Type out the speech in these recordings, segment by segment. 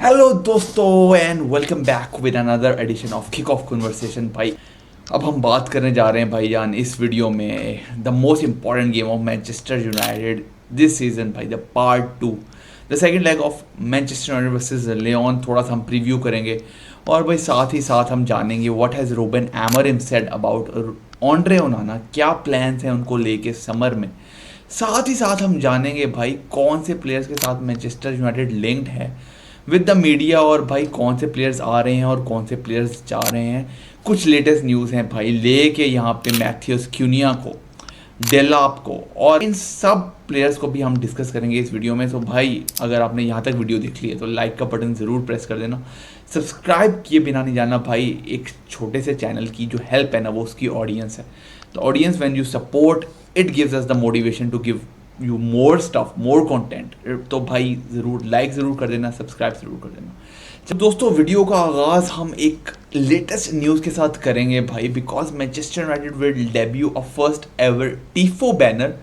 Hello दोस्तों and welcome back with another edition of kick off conversation. भाई अब हम बात करने जा रहे हैं भाईजान इस वीडियो में the most important game of Manchester United this season भाई, the part 2, the second leg of Manchester United versus Lyon. थोड़ा सा हम प्रीव्यू करेंगे और भाई साथ ही साथ हम जानेंगे what has Ruben Amorim said about Andre ओनाना, क्या प्लान्स हैं उनको लेके समर में। साथ ही साथ हम जानेंगे भाई कौन से प्लेयर्स के साथ मैनचेस्टर यूनाइटेड लिंक्ड है विद द मीडिया, और भाई कौन से प्लेयर्स आ रहे हैं और कौन से प्लेयर्स जा रहे हैं। कुछ लेटेस्ट न्यूज़ हैं भाई लेके यहाँ पे मैथ्यूस क्यूनिया को, डेलाप को, और इन सब प्लेयर्स को भी हम डिस्कस करेंगे इस वीडियो में। तो भाई अगर आपने यहाँ तक वीडियो देख ली है तो लाइक का बटन ज़रूर प्रेस कर देना। सब्सक्राइब किए बिना नहीं जाना भाई, एक छोटे से चैनल की जो हेल्प है ना वो उसकी ऑडियंस है। तो audience when you support it gives us the motivation to give you more stuff, more content. तो भाई ज़रूर लाइक ज़रूर कर देना, सब्सक्राइब ज़रूर कर देना। जब दोस्तों वीडियो का आगाज़ हम एक लेटेस्ट न्यूज़ के साथ करेंगे भाई, because Manchester United will debut a first ever tifo banner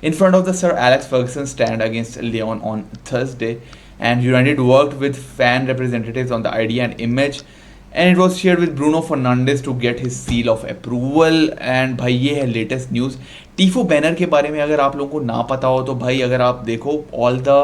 in front of the Sir Alex Ferguson stand against Lyon on Thursday, and United worked with fan representatives on the idea and image, and it was shared with Bruno Fernandes to get his seal of approval। and भाई ये है latest news टीफो banner के बारे में। अगर आप लोगों को ना पता हो तो भाई अगर आप देखो all the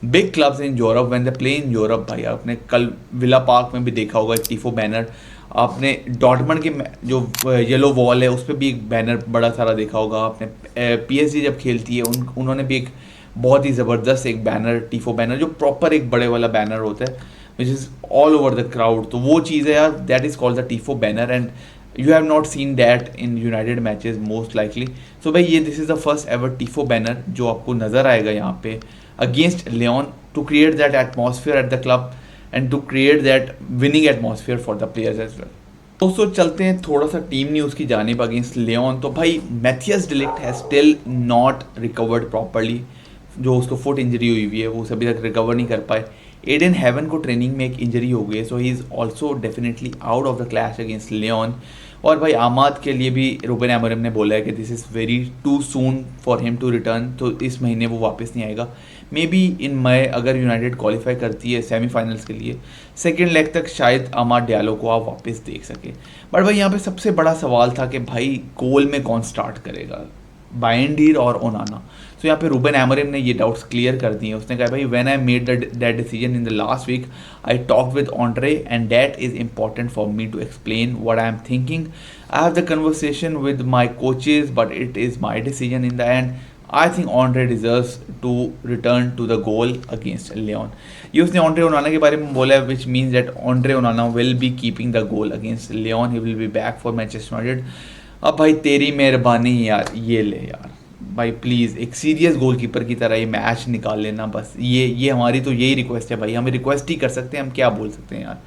big clubs in Europe when they play in Europe, भाई आपने कल विला पार्क में भी देखा होगा एक टीफो बैनर, आपने डॉर्टमंड के जो येलो वॉल है उस पर भी एक बैनर बड़ा सारा देखा होगा आपने। पीएसजी जब खेलती है उन्होंने भी एक बहुत ही ज़बरदस्त एक बैनर, टीफो बैनर, जो प्रॉपर एक बड़े वाला बैनर होता है which is all over the crowd. तो वो चीज़ है यार, that is called the tifo banner, and you have not seen that in United matches most likely. So भाई ये this is the first ever tifo banner जो आपको नज़र आएगा यहाँ पे against Lyon, to create that atmosphere at the club and to create that winning atmosphere for the players as well। दोस्तों चलते हैं थोड़ा सा टीम न्यूज़ की जानिब अगेंस्ट लियोन। तो भाई Matthijs de Ligt has still not recovered properly, जो उसको फुट इंजरी हुई है वो अभी तक रिकवर नहीं कर पाए। एडन हेवन को ट्रेनिंग में एक इंजरी हो गई है, so he is also definitely out of the clash against Lyon. और भाई आमाद के लिए भी रूबेन अमोरिम ने बोला है कि this is very too soon for him to return, तो इस महीने वो वापस नहीं आएगा। मे बी इन मई अगर यूनाइटेड क्वालिफाई करती है सेमीफाइनल्स के लिए, सेकेंड लेग तक शायद अमाद डियालो को आप वापस देख सके। बट भाई यहाँ पे सबसे बड़ा सवाल था कि भाई गोल में कौन स्टार्ट करेगा, बाइंडीर और ओनाना। तो यहाँ पे रूबेन अमोरिम ने ये डाउट्स क्लियर कर दिए। उसने कहा भाई when I made that decision in the last week I talk with Andre and that is important for me to explain what I am thinking. I have the conversation with my coaches but it is my decision in the end. I think Andre deserves to return to the goal against Lyon. ये उसने Andre Onana के बारे में बोला है, which means that Andre Onana will be keeping the goal against Lyon, he will be back for Manchester United. अब भाई तेरी मेहरबानी यार, ये ले यार भाई प्लीज़ एक सीरियस गोलकीपर की तरह ये मैच निकाल लेना बस। ये हमारी तो यही रिक्वेस्ट है भाई, हम रिक्वेस्ट ही कर सकते हैं, हम क्या बोल सकते हैं यार।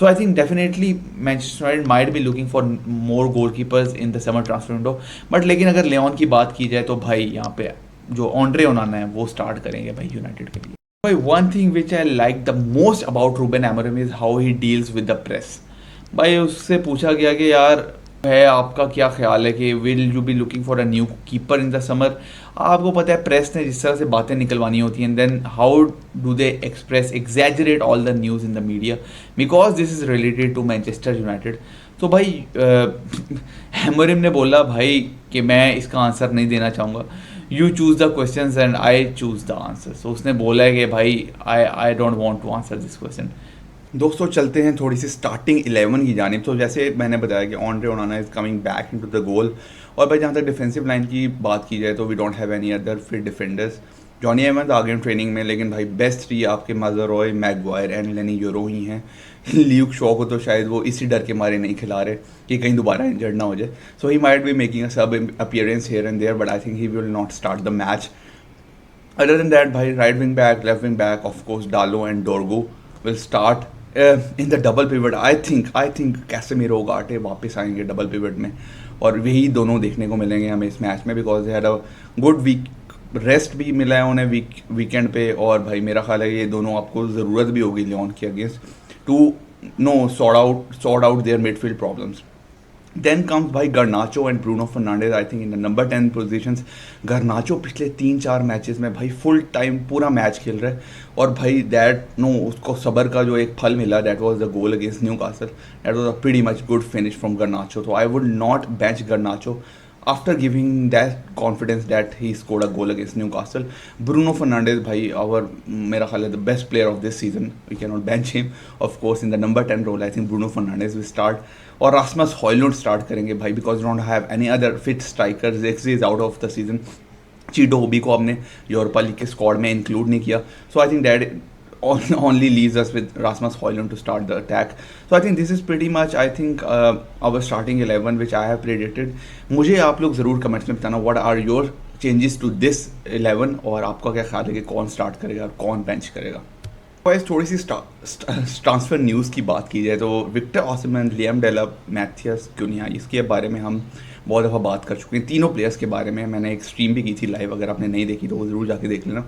So I think definitely Manchester United might be looking for more goalkeepers in the summer transfer window. But लेकिन अगर लियोन की बात की जाए तो भाई यहाँ पे जो ऑन्ड्रे ओनाना है वो स्टार्ट करेंगे भाई यूनाइटेड के लिए। भाई one thing which I like the most about Ruben Amorim is how he deals with the press. भाई उससे पूछा गया कि यार है आपका क्या ख्याल है कि will you B looking for a new keeper in the summer. आपको पता है प्रेस ने जिस तरह से बातें निकलवानी होती हैं, then how do they express exaggerate all the news in the media, because this is related to Manchester United. तो भाई अमोरिम ने बोला भाई कि मैं इसका आंसर नहीं देना चाहूँगा, you choose the question and I choose the answer. So उसने बोला है कि भाई I don't want to answer this question. दोस्तों चलते हैं थोड़ी सी स्टार्टिंग 11 की जानिब। तो जैसे मैंने बताया कि Andre ओनाना is coming back into the goal, और भाई जहाँ तक डिफेंसिव लाइन की बात की जाए तो we don't have any other fit defenders. Jonny Evans आ गए ट्रेनिंग में, लेकिन भाई बेस्ट 3 आपके Mazraoui, Maguire and Leny Yoro ही हैं। ल्यूक शॉ को तो शायद वो इसी डर के मारे नहीं खिला रहे कि कहीं दोबारा इंजर्ड ना हो जाए। So he might be making a sub appearance here and there, but I think he will not start the match. Other than that भाई right wing back, left wing back, of course Dalot and Dorgu will start in the double pivot. I think Casemiro Ugarte वापस आएंगे double pivot में, और यही दोनों देखने को मिलेंगे हमें इस मैच में, because they had a good week, rest भी मिला है उन्हें वीकेंड पे। और भाई मेरा ख्याल है ये दोनों आपको ज़रूरत भी होगी लियोन के against to no sort out their midfield problems. Then comes भाई Garnacho and Bruno Fernandes, I think in the number 10 positions. Garnacho पिछले 3-4 मैचेस में भाई फुल टाइम पूरा मैच खेल रहा है, और भाई दैट नो उसको सबर का जो एक फल मिला, that was the goal against Newcastle, that was a pretty much good finish from Garnacho. तो I would not bench Garnacho after giving that confidence that he scored a goal against Newcastle. Bruno Fernandes भाई our मेरा ख्याल है the best player of this season, we cannot bench him of course in the number 10 role. I think Bruno Fernandes will start, और Rasmus Hojlund start करेंगे भाई, because we don't have any other fit striker. Zirkzee is out of the season, Chido Obi को हमने Europa League के squad में include नहीं किया, so I think that only leaves us with Rasmus Højlund to start the attack. So I think this is pretty much I think our starting 11 which I have predicted. मुझे आप लोग ज़रूर comments में बताना what are your changes to this 11, और आपका क्या ख्याल है कि कौन स्टार्ट करेगा और कौन बेंच करेगा। वाइस थोड़ी सी ट्रांसफ़र न्यूज़ की बात की जाए तो विक्टर ऑसिमन, लियाम डेलाप, मैथियस क्यूनिया, इसके बारे में हम बहुत दफ़ा बात कर चुके हैं। तीनों प्लेयर्स के बारे में मैंने एक स्ट्रीम भी की थी लाइव, अगर आपने नहीं देखी तो वो ज़रूर जाके देख लेना।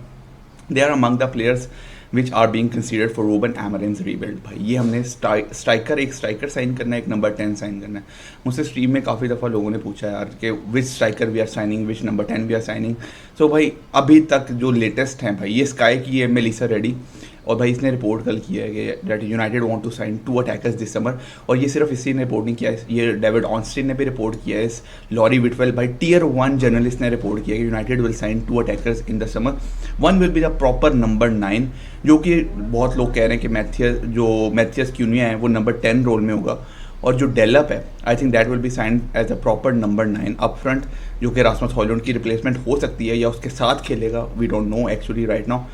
They are among the players which are being considered for Ruben Amorim's rebuild. भाई ये हमने एक स्ट्राइकर साइन करना है, एक नंबर 10 साइन करना है। मुझसे स्ट्रीम में काफ़ी दफ़ा लोगों ने पूछा यार कि which striker we are signing, which number 10 we are signing. So भाई अभी तक जो लेटेस्ट हैं भाई, ये स्काई की है मेलिसा रेडी, और भाई इसने रिपोर्ट कल किया है कि that United want to sign 2 attackers this summer. और ये सिर्फ इसी ने रिपोर्ट नहीं किया, ये डेविड ऑनस्टीन ने भी रिपोर्ट किया है, इस लॉरी विटवेल भाई टियर 1 जर्नलिस्ट ने रिपोर्ट किया कि United will sign 2 attackers in the summer. One will be the proper number 9, जो कि बहुत लोग कह रहे हैं कि मैथियस क्यूनिया है वो नंबर 10 रोल में होगा, और जो डेलप है I think that will be signed as a proper number 9 up front, जो कि रास्मस हॉयलुंड की रिप्लेसमेंट हो सकती है या उसके साथ खेलेगा, we don't know actually right now.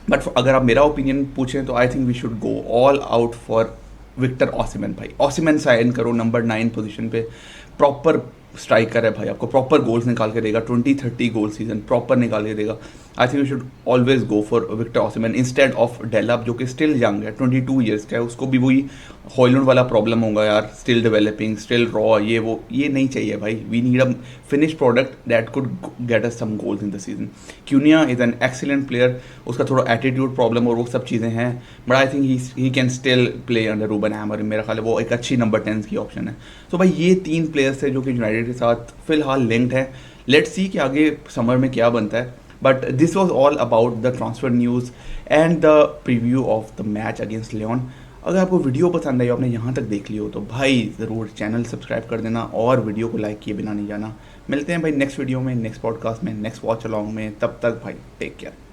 But अगर आप मेरा ओपिनियन पूछें तो I think we should go all out for Victor Osimhen. भाई ऑसिमन साइन करो नंबर 9 पोजीशन पे, प्रॉपर स्ट्राइकर है भाई, आपको प्रॉपर गोल्स निकाल के देगा, 20-30 गोल सीजन प्रॉपर निकाल के देगा। I think we should always go for Victor Osimhen instead of Delap, जो कि स्टिल यंग है, 22 ईयर्स का है। उसको भी वही हॉयलुंड वाला प्रॉब्लम होगा यार, स्टिल डेवलपिंग, स्टिल रॉ, ये नहीं चाहिए भाई। We need a finish product that could get us some goals in the season. Cunha is an excellent player, उसका थोड़ा एटीट्यूड प्रॉब्लम और वो सब चीज़ें हैं, but I think he can still play under Ruben Amorim. मेरा ख्याल है वो एक अच्छी नंबर 10 की ऑप्शन है। तो भाई ये 3 प्लेयर्स थे जो कि यूनाइटेड के साथ फिलहाल लिंक्ड है। लेट्स सी कि आगे समर में क्या बनता है। But this was all about the transfer news and the preview of the match against Lyon. अगर आपको वीडियो पसंद आई, आपने यहाँ तक देख लियो, तो भाई ज़रूर चैनल सब्सक्राइब कर देना और वीडियो को लाइक किए बिना नहीं जाना। मिलते हैं भाई नेक्स्ट वीडियो में, नेक्स्ट पॉडकास्ट में, नेक्स्ट वॉच अलॉन्ग में। तब तक भाई टेक केयर।